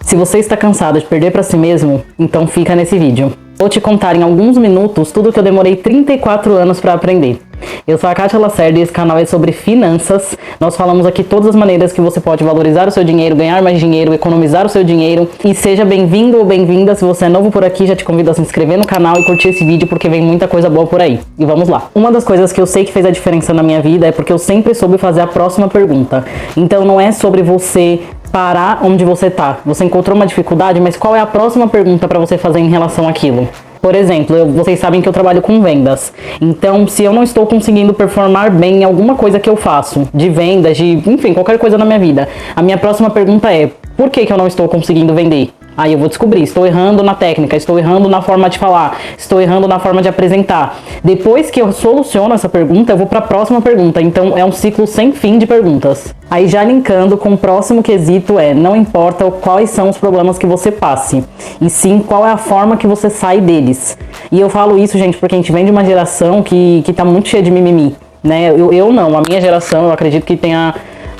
Se você está cansado de perder para si mesmo, então fica nesse vídeo. Vou te contar em alguns minutos tudo que eu demorei 34 anos para aprender. Eu sou a Kátia Lacerda e esse canal é sobre finanças. Nós falamos aqui todas as maneiras que você pode valorizar o seu dinheiro, ganhar mais dinheiro, economizar o seu dinheiro. E seja bem-vindo ou bem-vinda. Se você é novo por aqui, já te convido a se inscrever no canal e curtir esse vídeo porque vem muita coisa boa por aí. E vamos lá. Uma das coisas que eu sei que fez a diferença na minha vida é porque eu sempre soube fazer a próxima pergunta. Então não é sobre você parar onde você tá. Você encontrou uma dificuldade, mas qual é a próxima pergunta para você fazer em relação àquilo? Por exemplo, vocês sabem que eu trabalho com vendas. Então, se eu não estou conseguindo performar bem em alguma coisa que eu faço, de vendas, enfim, qualquer coisa na minha vida, a minha próxima pergunta é: por que eu não estou conseguindo vender? Aí eu vou descobrir, estou errando na técnica, estou errando na forma de falar, estou errando na forma de apresentar. Depois que eu soluciono essa pergunta, eu vou para a próxima pergunta. Então é um ciclo sem fim de perguntas. Aí já linkando com o próximo quesito não importa quais são os problemas que você passe, e sim qual é a forma que você sai deles. E eu falo isso, gente, porque a gente vem de uma geração que tá muito cheia de mimimi, né? Eu não, a minha geração, eu acredito que tenha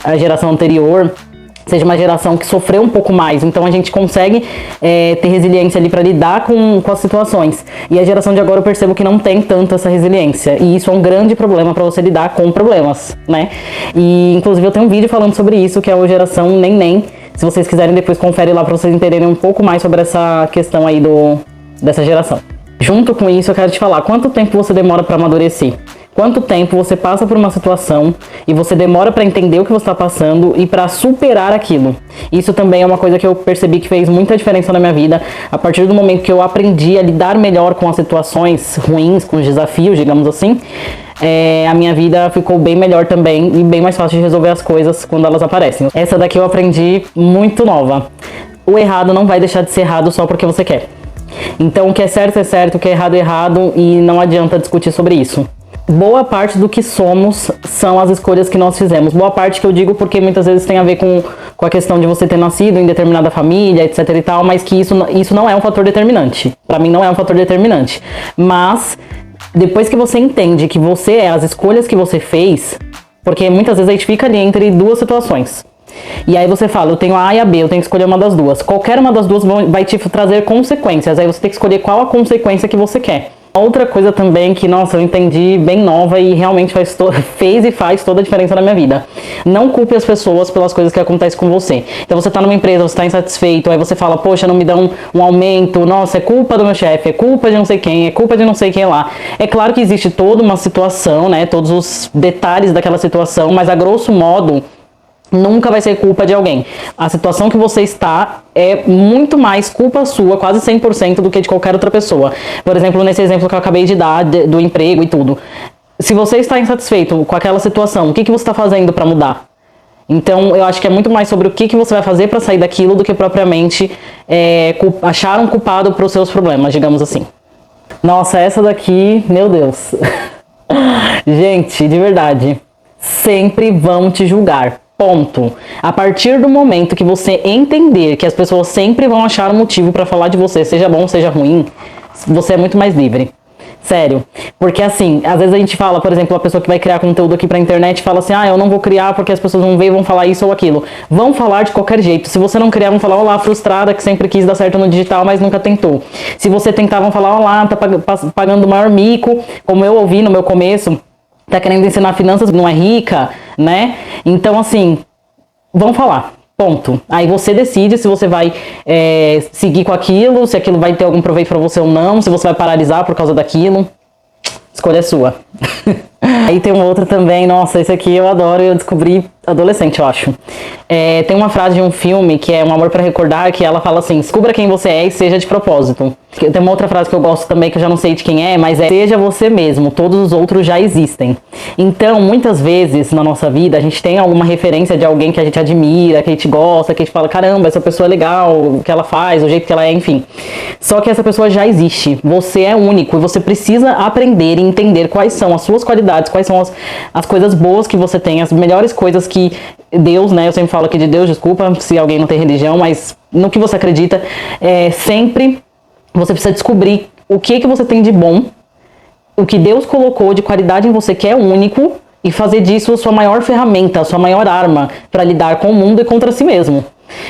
a geração anterior, seja uma geração que sofreu um pouco mais, então a gente consegue ter resiliência ali para lidar com as situações. E a geração de agora eu percebo que não tem tanto essa resiliência, e isso é um grande problema para você lidar com problemas, né? E inclusive eu tenho um vídeo falando sobre isso, que é a geração Neném. Se vocês quiserem, depois confere lá para vocês entenderem um pouco mais sobre essa questão aí dessa geração. Junto com isso, eu quero te falar, quanto tempo você demora para amadurecer? Quanto tempo você passa por uma situação e você demora para entender o que você está passando e para superar aquilo? Isso também é uma coisa que eu percebi que fez muita diferença na minha vida. A partir do momento que eu aprendi a lidar melhor com as situações ruins, com os desafios, digamos assim, a minha vida ficou bem melhor também e bem mais fácil de resolver as coisas quando elas aparecem. Essa daqui eu aprendi muito nova. O errado não vai deixar de ser errado só porque você quer. Então o que é certo, o que é errado e não adianta discutir sobre isso. Boa parte do que somos são as escolhas que nós fizemos. Boa parte que eu digo porque muitas vezes tem a ver com a questão de você ter nascido em determinada família, etc e tal, mas que isso não é um fator determinante. Pra mim não é um fator determinante. Mas depois que você entende que você é as escolhas que você fez, porque muitas vezes a gente fica ali entre duas situações. E aí você fala, eu tenho a A e a B, eu tenho que escolher uma das duas. Qualquer uma das duas vai te trazer consequências. Aí você tem que escolher qual a consequência que você quer. Outra coisa também que, nossa, eu entendi bem nova e realmente fez e faz toda a diferença na minha vida. Não culpe as pessoas pelas coisas que acontecem com você. Então você tá numa empresa, você tá insatisfeito, aí você fala, poxa, não me dão um aumento, nossa, é culpa do meu chefe, é culpa de não sei quem, é culpa de não sei quem lá. É claro que existe toda uma situação, né, todos os detalhes daquela situação, mas a grosso modo, nunca vai ser culpa de alguém. A situação que você está é muito mais culpa sua, quase 100% do que de qualquer outra pessoa. Por exemplo, nesse exemplo que eu acabei de dar do emprego e tudo. Se você está insatisfeito com aquela situação, o que você está fazendo para mudar? Então, eu acho que é muito mais sobre o que você vai fazer para sair daquilo do que propriamente achar um culpado para os seus problemas, digamos assim. Nossa, essa daqui, meu Deus. Gente, de verdade, sempre vão te julgar. Ponto. A partir do momento que você entender que as pessoas sempre vão achar um motivo pra falar de você, seja bom, seja ruim, você é muito mais livre. Sério. Porque assim, às vezes a gente fala, por exemplo, a pessoa que vai criar conteúdo aqui pra internet fala assim, eu não vou criar porque as pessoas vão ver e vão falar isso ou aquilo. Vão falar de qualquer jeito. Se você não criar, vão falar, olá, frustrada, que sempre quis dar certo no digital, mas nunca tentou. Se você tentar, vão falar, olá, tá pagando o maior mico, como eu ouvi no meu começo, tá querendo ensinar finanças, não é rica, né? Então, assim, vão falar, ponto. Aí você decide se você vai seguir com aquilo, se aquilo vai ter algum proveito pra você ou não, se você vai paralisar por causa daquilo. Escolha sua. Aí tem um outro também, nossa, esse aqui eu adoro, eu descobri adolescente, eu acho. Tem uma frase de um filme que é Um Amor pra Recordar, que ela fala assim, descubra quem você é e seja de propósito. Tem uma outra frase que eu gosto também, que eu já não sei de quem é, mas seja você mesmo, todos os outros já existem. Então, muitas vezes na nossa vida, a gente tem alguma referência de alguém que a gente admira, que a gente gosta, que a gente fala, caramba, essa pessoa é legal, o que ela faz, o jeito que ela é, enfim. Só que essa pessoa já existe, você é único e você precisa aprender e entender quais são as suas qualidades, quais são as coisas boas que você tem, as melhores coisas que Deus, né, eu sempre falo aqui de Deus, desculpa se alguém não tem religião, mas no que você acredita, sempre você precisa descobrir o que você tem de bom, o que Deus colocou de qualidade em você que é único e fazer disso a sua maior ferramenta, a sua maior arma para lidar com o mundo e contra si mesmo.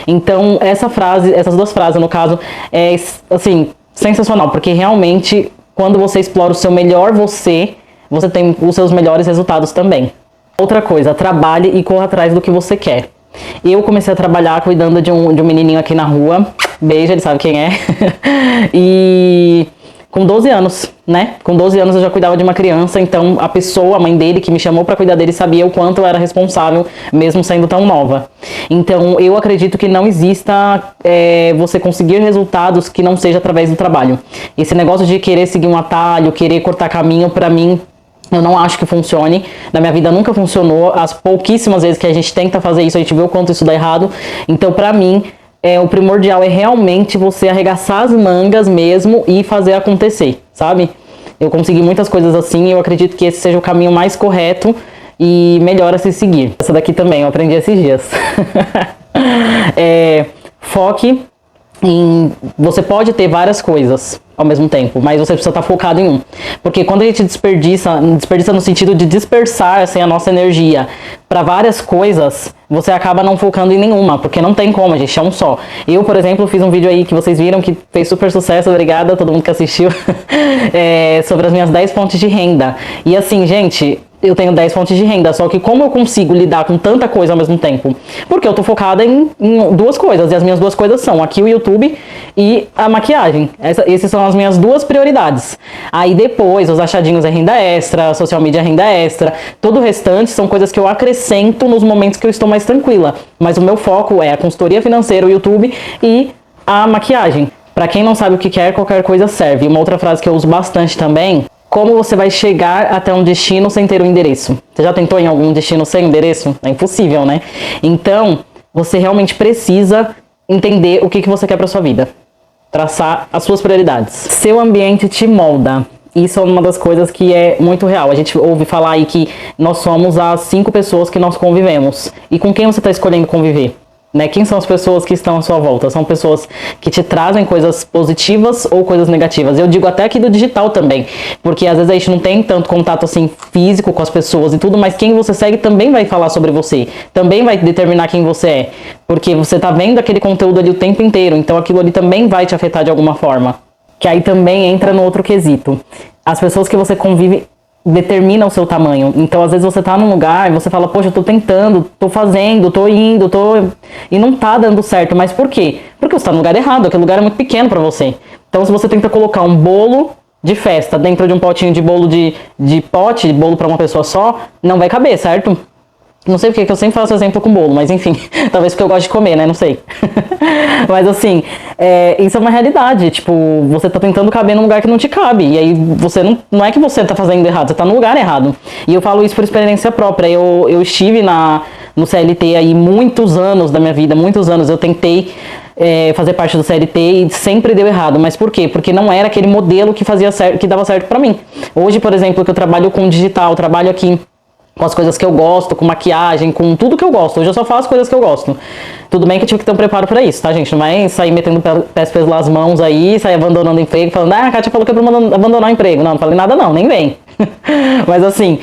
Então, essas duas frases, no caso, é, assim, sensacional, porque realmente, quando você explora o seu melhor você tem os seus melhores resultados também. Outra coisa, trabalhe e corra atrás do que você quer. Eu comecei a trabalhar cuidando de um menininho aqui na rua. Beijo, ele sabe quem é. E com 12 anos, né? Com 12 anos eu já cuidava de uma criança, então a pessoa, a mãe dele, que me chamou para cuidar dele, sabia o quanto eu era responsável, mesmo sendo tão nova. Então eu acredito que não exista você conseguir resultados que não seja através do trabalho. Esse negócio de querer seguir um atalho, querer cortar caminho, pra mim, eu não acho que funcione. Na minha vida nunca funcionou. As pouquíssimas vezes que a gente tenta fazer isso, a gente vê o quanto isso dá errado. Então, pra mim, o primordial é realmente você arregaçar as mangas mesmo e fazer acontecer, sabe? Eu consegui muitas coisas assim e eu acredito que esse seja o caminho mais correto e melhor a se seguir. Essa daqui também, eu aprendi esses dias. Foque em... Você pode ter várias coisas ao mesmo tempo, mas você precisa estar focado em um. Porque quando a gente desperdiça no sentido de dispersar assim, a nossa energia para várias coisas, você acaba não focando em nenhuma, porque não tem como, a gente é um só. Eu, por exemplo, fiz um vídeo aí que vocês viram que fez super sucesso, obrigada a todo mundo que assistiu, sobre as minhas 10 fontes de renda. E assim, gente, eu tenho 10 fontes de renda, só que como eu consigo lidar com tanta coisa ao mesmo tempo? Porque eu tô focada em duas coisas, e as minhas duas coisas são aqui o YouTube e a maquiagem. Essas são as minhas duas prioridades. Aí depois, os achadinhos é renda extra, social media é renda extra, todo o restante são coisas que eu acrescento nos momentos que eu estou mais tranquila. Mas o meu foco é a consultoria financeira, o YouTube e a maquiagem. Pra quem não sabe o que quer, qualquer coisa serve. Uma outra frase que eu uso bastante também: como você vai chegar até um destino sem ter um endereço? Você já tentou em algum destino sem endereço? É impossível, né? Então, você realmente precisa entender o que você quer para sua vida. Traçar as suas prioridades. Seu ambiente te molda. Isso é uma das coisas que é muito real. A gente ouve falar aí que nós somos as 5 pessoas que nós convivemos. E com quem você está escolhendo conviver? Né? Quem são as pessoas que estão à sua volta? São pessoas que te trazem coisas positivas ou coisas negativas? Eu digo até aqui do digital também, porque às vezes a gente não tem tanto contato assim físico com as pessoas e tudo, mas quem você segue também vai falar sobre você, também vai determinar quem você é, porque você tá vendo aquele conteúdo ali o tempo inteiro, então aquilo ali também vai te afetar de alguma forma. Que aí também entra no outro quesito. As pessoas que você convive determina o seu tamanho. Então, às vezes você tá num lugar e você fala, poxa, eu tô tentando, tô fazendo, tô indo, e não tá dando certo. Mas por quê? Porque você tá no lugar errado, aquele lugar é muito pequeno pra você. Então, se você tenta colocar um bolo de festa dentro de um potinho de bolo de bolo pra uma pessoa só, não vai caber, certo? Não sei porque que eu sempre faço exemplo com bolo, mas enfim, talvez porque eu gosto de comer, né? Não sei. Mas assim, isso é uma realidade. Tipo, você tá tentando caber num lugar que não te cabe. E aí você não é que você tá fazendo errado, você tá no lugar errado. E eu falo isso por experiência própria. Eu estive no CLT aí muitos anos da minha vida, muitos anos. Eu tentei fazer parte do CLT e sempre deu errado. Mas por quê? Porque não era aquele modelo que fazia certo, que dava certo pra mim. Hoje, por exemplo, que eu trabalho com digital, trabalho aqui com as coisas que eu gosto, com maquiagem, com tudo que eu gosto. Hoje eu só faço coisas que eu gosto. Tudo bem que eu tive que ter um preparo pra isso, tá, gente? Não vai sair metendo pés pelas mãos aí, sair abandonando o emprego, falando, a Kátia falou que é pra abandonar o emprego. Não falei nada não, nem vem. Mas assim,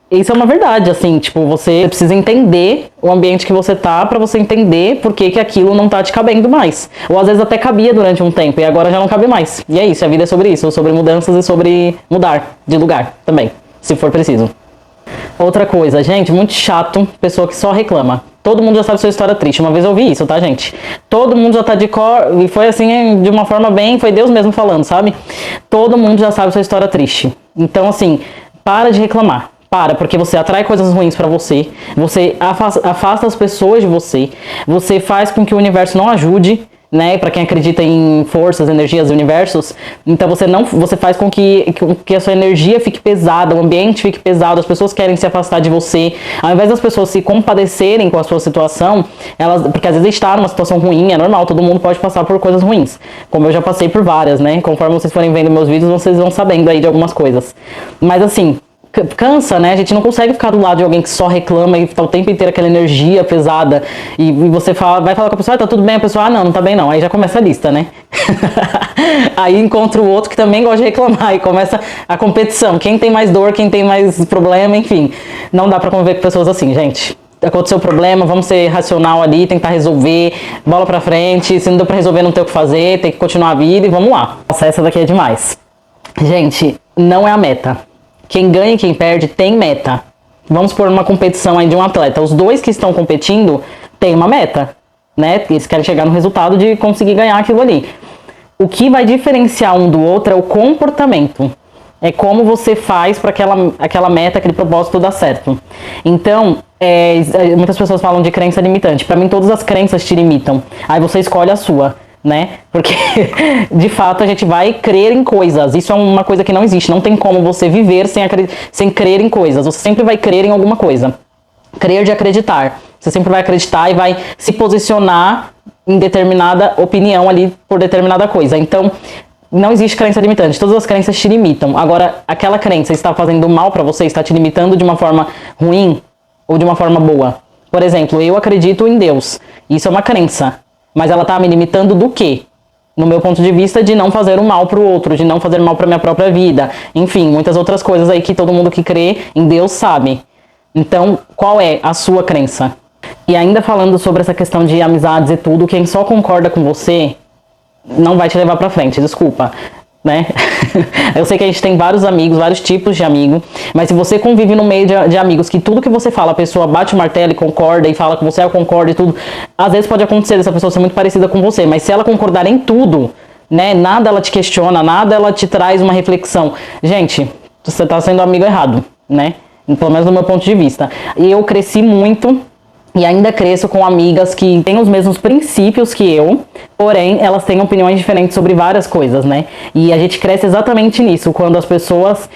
isso é uma verdade, assim, tipo, você precisa entender o ambiente que você tá pra você entender por que aquilo não tá te cabendo mais. Ou às vezes até cabia durante um tempo e agora já não cabe mais. E é isso, a vida é sobre isso, sobre mudanças e sobre mudar de lugar também, se for preciso. Outra coisa, gente, muito chato, pessoa que só reclama. Todo mundo já sabe sua história triste. Uma vez eu ouvi isso, tá, gente? Todo mundo já tá de cor, e foi assim, de uma forma bem, foi Deus mesmo falando, sabe? Todo mundo já sabe sua história triste. Então, assim, para de reclamar. Porque você atrai coisas ruins pra você, você afasta as pessoas de você, você faz com que o universo não ajude, né, para quem acredita em forças, energias, universos. Então você faz com que a sua energia fique pesada, o ambiente fique pesado, as pessoas querem se afastar de você. Ao invés das pessoas se compadecerem com a sua situação, porque às vezes está numa situação ruim, é normal, todo mundo pode passar por coisas ruins, como eu já passei por várias, né? Conforme vocês forem vendo meus vídeos, vocês vão sabendo aí de algumas coisas. Mas assim, cansa, né? A gente não consegue ficar do lado de alguém que só reclama e tá o tempo inteiro aquela energia pesada e você vai falar com a pessoa, tá tudo bem? A pessoa, não tá bem não. Aí já começa a lista, né? Aí encontra o outro que também gosta de reclamar e começa a competição. Quem tem mais dor, quem tem mais problema, enfim. Não dá pra conviver com pessoas assim, gente. aconteceu o problema, vamos ser racional ali, tentar resolver, bola pra frente, se não deu pra resolver não tem o que fazer, tem que continuar a vida e vamos lá. Nossa, essa daqui é demais. Gente, não é a meta. Quem ganha e quem perde tem meta. Vamos pôr uma competição aí de um atleta. Os dois que estão competindo têm uma meta, né? Eles querem chegar no resultado de conseguir ganhar aquilo ali. O que vai diferenciar um do outro é o comportamento. É como você faz para aquela meta, aquele propósito dar certo. Então, muitas pessoas falam de crença limitante. Para mim, todas as crenças te limitam. Aí você escolhe a sua, né? Porque, de fato, a gente vai crer em coisas. Isso é uma coisa que não existe. Não tem como você viver sem crer em coisas. Você sempre vai crer em alguma coisa. Crer de acreditar. Você sempre vai acreditar e vai se posicionar em determinada opinião ali por determinada coisa. Então, não existe crença limitante. Todas as crenças te limitam. Agora, aquela crença está fazendo mal para você, está te limitando de uma forma ruim ou de uma forma boa. Por exemplo, eu acredito em Deus. Isso é uma crença. Mas ela está me limitando do quê? No meu ponto de vista, de não fazer o mal para o outro, de não fazer mal para minha própria vida. Enfim, muitas outras coisas aí que todo mundo que crê em Deus sabe. Então, qual é a sua crença? E ainda falando sobre essa questão de amizades e tudo, quem só concorda com você não vai te levar pra frente, desculpa, né? Eu sei que a gente tem vários amigos, vários tipos de amigo, mas se você convive no meio de amigos que tudo que você fala, a pessoa bate o martelo e concorda e fala com você, eu concordo e tudo, às vezes pode acontecer dessa pessoa ser muito parecida com você, mas se ela concordar em tudo, né, nada ela te questiona, nada ela te traz uma reflexão. Gente, você tá sendo amigo errado, né? Pelo menos do meu ponto de vista. E eu cresci muito e ainda cresço com amigas que têm os mesmos princípios que eu, porém, elas têm opiniões diferentes sobre várias coisas, né? E a gente cresce exatamente nisso, quando as pessoas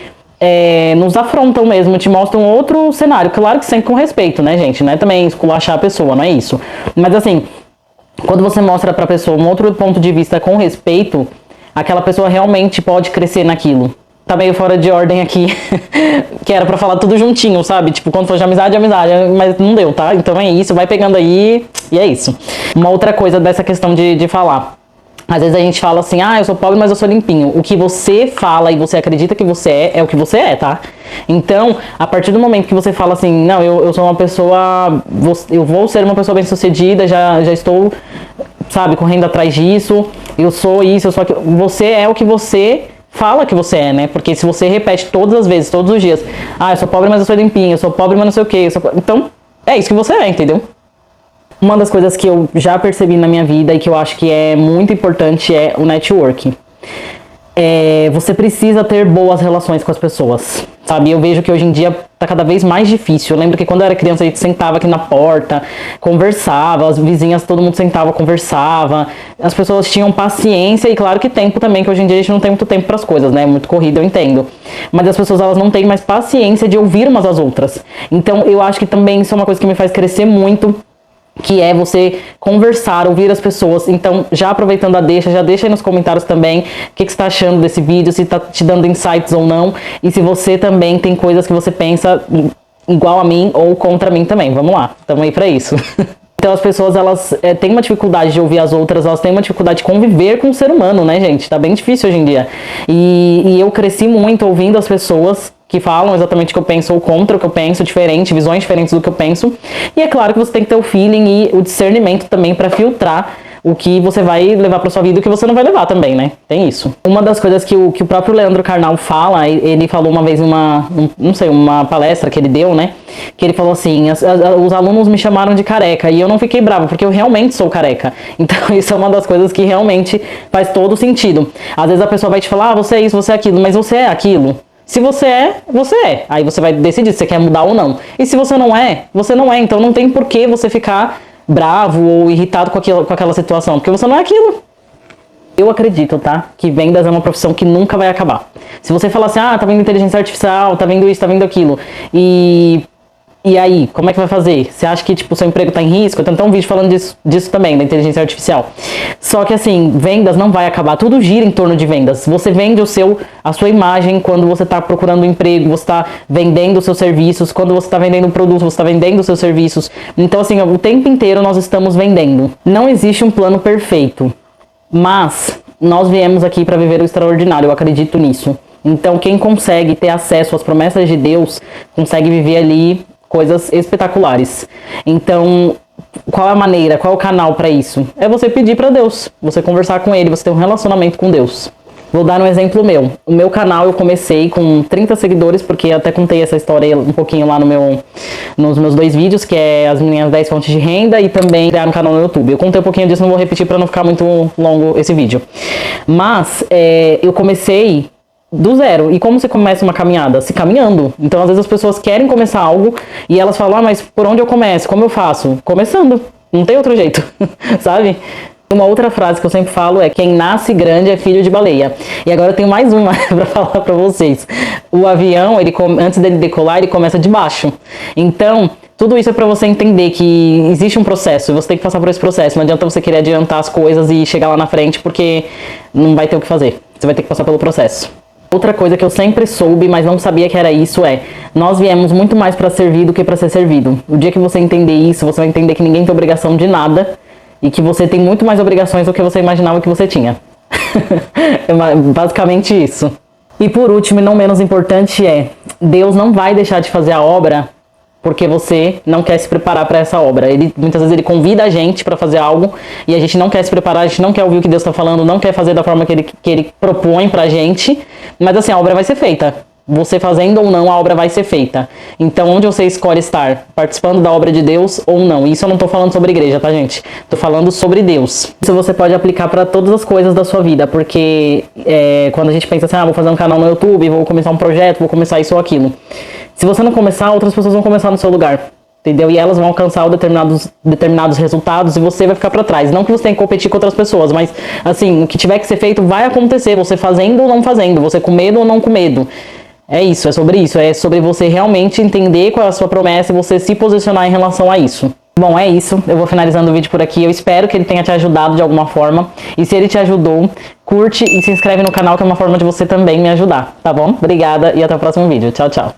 nos afrontam mesmo, te mostram outro cenário. Claro que sempre com respeito, né, gente? Não é também esculachar a pessoa, não é isso. Mas assim, quando você mostra pra pessoa um outro ponto de vista com respeito, aquela pessoa realmente pode crescer naquilo. Tá meio fora de ordem aqui, que era pra falar tudo juntinho, sabe? Tipo, quando for de amizade, mas não deu, tá? Então é isso, vai pegando aí e é isso. Uma outra coisa dessa questão de falar. Às vezes a gente fala assim, eu sou pobre, mas eu sou limpinho. O que você fala e você acredita que você é o que você é, tá? Então, a partir do momento que você fala assim, não, eu sou uma pessoa, eu vou ser uma pessoa bem-sucedida, já estou, sabe, correndo atrás disso, eu sou isso, eu sou aquilo. Você é o que você fala que você é, né? Porque se você repete todas as vezes, todos os dias, eu sou pobre, mas eu sou limpinho, eu sou pobre, mas não sei o quê, então, é isso que você é, entendeu? Uma das coisas que eu já percebi na minha vida e que eu acho que é muito importante é o networking. Você precisa ter boas relações com as pessoas, sabe? Eu vejo que hoje em dia tá cada vez mais difícil. Eu lembro que quando eu era criança a gente sentava aqui na porta, conversava, as vizinhas, todo mundo sentava, conversava. As pessoas tinham paciência e claro que tempo também, que hoje em dia a gente não tem muito tempo pras coisas, né? Muito corrido, eu entendo. Mas as pessoas, elas não têm mais paciência de ouvir umas às outras. Então eu acho que também isso é uma coisa que me faz crescer muito, que é você conversar, ouvir as pessoas. Então, já aproveitando já deixa aí nos comentários também o que você está achando desse vídeo, se está te dando insights ou não, e se você também tem coisas que você pensa igual a mim ou contra mim também. Vamos lá, estamos aí para isso. Então as pessoas, elas têm uma dificuldade de ouvir as outras, elas têm uma dificuldade de conviver com o ser humano, né, gente? Tá bem difícil hoje em dia. E eu cresci muito ouvindo as pessoas que falam exatamente o que eu penso ou contra o que eu penso, diferente, visões diferentes do que eu penso. E é claro que você tem que ter o feeling e o discernimento também para filtrar o que você vai levar para sua vida e o que você não vai levar também, né? Tem isso. Uma das coisas que o próprio Leandro Carnal fala, ele falou uma vez uma palestra que ele deu, né? Que ele falou assim, os alunos me chamaram de careca e eu não fiquei brava, porque eu realmente sou careca. Então isso é uma das coisas que realmente faz todo sentido. Às vezes a pessoa vai te falar, você é isso, você é aquilo, mas você é aquilo. Se você é, você é. Aí você vai decidir se você quer mudar ou não. E se você não é, você não é. Então não tem por que você ficar bravo ou irritado com aquela situação, porque você não é aquilo. Eu acredito, tá? Que vendas é uma profissão que nunca vai acabar. Se você falar assim, tá vendo inteligência artificial, tá vendo isso, tá vendo aquilo, e aí, como é que vai fazer? Você acha que, tipo, seu emprego tá em risco? Eu tenho até um vídeo falando disso também, da inteligência artificial. Só que, assim, vendas não vai acabar. Tudo gira em torno de vendas. Você vende a sua imagem quando você tá procurando um emprego, você tá vendendo os seus serviços. Quando você tá vendendo um produto, você tá vendendo os seus serviços. Então, assim, o tempo inteiro nós estamos vendendo. Não existe um plano perfeito. Mas nós viemos aqui para viver o extraordinário. Eu acredito nisso. Então, quem consegue ter acesso às promessas de Deus, consegue viver ali coisas espetaculares. Então, qual é a maneira, qual é o canal para isso? É você pedir para Deus, você conversar com Ele, você ter um relacionamento com Deus. Vou dar um exemplo meu. O meu canal eu comecei com 30 seguidores, porque eu até contei essa história um pouquinho lá nos meus 2 vídeos, que é as minhas 10 fontes de renda e também criar um canal no YouTube. Eu contei um pouquinho disso, não vou repetir para não ficar muito longo esse vídeo. Mas eu comecei do zero. E como você começa uma caminhada? Se caminhando. Então, às vezes as pessoas querem começar algo e elas falam, mas por onde eu começo? Como eu faço? Começando. Não tem outro jeito, sabe? Uma outra frase que eu sempre falo é: quem nasce grande é filho de baleia. E agora eu tenho mais uma para falar para vocês. O avião, antes dele decolar, ele começa de baixo. Então, tudo isso é para você entender que existe um processo, você tem que passar por esse processo. Não adianta você querer adiantar as coisas e chegar lá na frente, porque não vai ter o que fazer. Você vai ter que passar pelo processo. Outra coisa que eu sempre soube, mas não sabia que era isso, nós viemos muito mais para servir do que para ser servido. O dia que você entender isso, você vai entender que ninguém tem obrigação de nada e que você tem muito mais obrigações do que você imaginava que você tinha. É basicamente isso. E por último, e não menos importante, Deus não vai deixar de fazer a obra porque você não quer se preparar para essa obra. Muitas vezes ele convida a gente para fazer algo e a gente não quer se preparar, a gente não quer ouvir o que Deus está falando, não quer fazer da forma que ele propõe pra gente, mas assim, a obra vai ser feita. Você fazendo ou não, a obra vai ser feita. Então, onde você escolhe estar? Participando da obra de Deus ou não? Isso eu não tô falando sobre igreja, tá, gente? Tô falando sobre Deus. Isso você pode aplicar para todas as coisas da sua vida, porque quando a gente pensa assim, vou fazer um canal no YouTube, vou começar um projeto, vou começar isso ou aquilo. Se você não começar, outras pessoas vão começar no seu lugar. Entendeu? E elas vão alcançar determinados resultados e você vai ficar para trás. Não que você tenha que competir com outras pessoas, mas assim, o que tiver que ser feito vai acontecer. Você fazendo ou não fazendo, você com medo ou não com medo. É isso, é sobre isso. É sobre você realmente entender qual é a sua promessa e você se posicionar em relação a isso. Bom, é isso. Eu vou finalizando o vídeo por aqui. Eu espero que ele tenha te ajudado de alguma forma. E se ele te ajudou, curte e se inscreve no canal, que é uma forma de você também me ajudar, tá bom? Obrigada e até o próximo vídeo. Tchau, tchau.